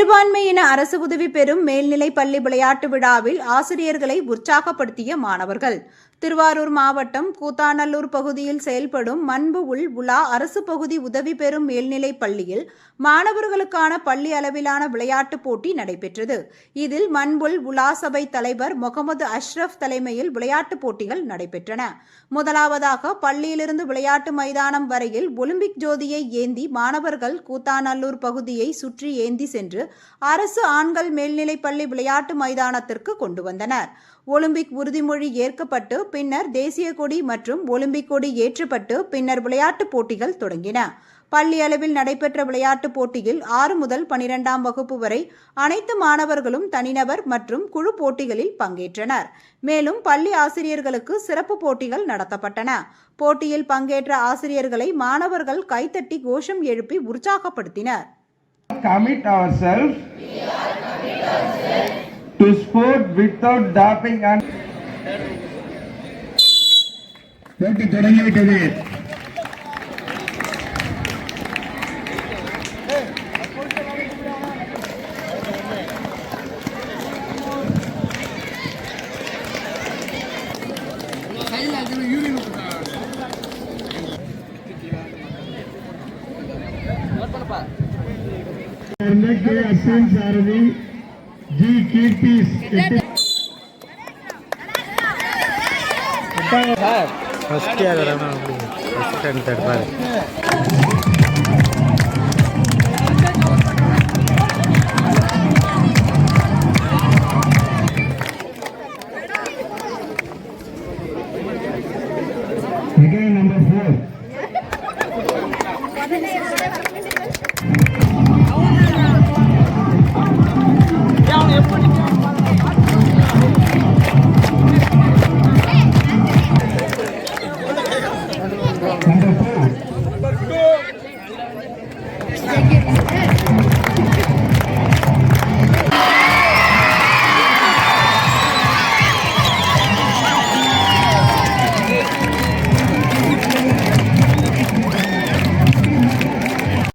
சிறுபான்மையின அரசு உதவி பெறும் மேல்நிலைப் பள்ளி விளையாட்டு விழாவில் ஆசிரியர்களை உற்சாகப்படுத்திய மாணவர்கள். திருவாரூர் மாவட்டம் கூத்தாநல்லூர் பகுதியில் செயல்படும் மண்பு உள் உலா அரசு பகுதி உதவி பெறும் மேல்நிலைப் பள்ளியில் மாணவர்களுக்கான பள்ளி அளவிலான விளையாட்டுப் போட்டி நடைபெற்றது. இதில் மண்புல் உலா சபை தலைவர் முகமது அஷ்ரப் தலைமையில் விளையாட்டுப் போட்டிகள் நடைபெற்றன. முதலாவதாக பள்ளியிலிருந்து விளையாட்டு மைதானம் வரையில் ஒலிம்பிக் ஜோதியை ஏந்தி மாணவர்கள் கூத்தாநல்லூர் பகுதியை சுற்றி ஏந்தி சென்று அரசு ஆண்கள் மேல்நிலைப் பள்ளி விளையாட்டு மைதானத்திற்கு கொண்டு வந்தனர். ஒலிம்பிக் உறுதிமொழி ஏற்கப்பட்டு பின்னர் தேசிய கொடி மற்றும் ஒலிம்பிக் கொடி ஏற்றப்பட்டு பின்னர் விளையாட்டுப் போட்டிகள் தொடங்கின. பள்ளி அளவில் நடைபெற்ற விளையாட்டுப் போட்டியில் 6 முதல் 12ஆம் வகுப்பு வரை அனைத்து மாணவர்களும் தனிநபர் மற்றும் குழு போட்டிகளில் பங்கேற்றனர். மேலும் பள்ளி ஆசிரியர்களுக்கு சிறப்பு போட்டிகள் நடத்தப்பட்டன. போட்டியில் பங்கேற்ற ஆசிரியர்களை மாணவர்கள் கைத்தட்டி கோஷம் எழுப்பி உற்சாகப்படுத்தினர். To sport without doping and போட்டி தொடங்கிவிட்டது. அஸ்வின் சாரதி जी कीर्ति फर्स्ट क्या करा ना first and third bar again number 4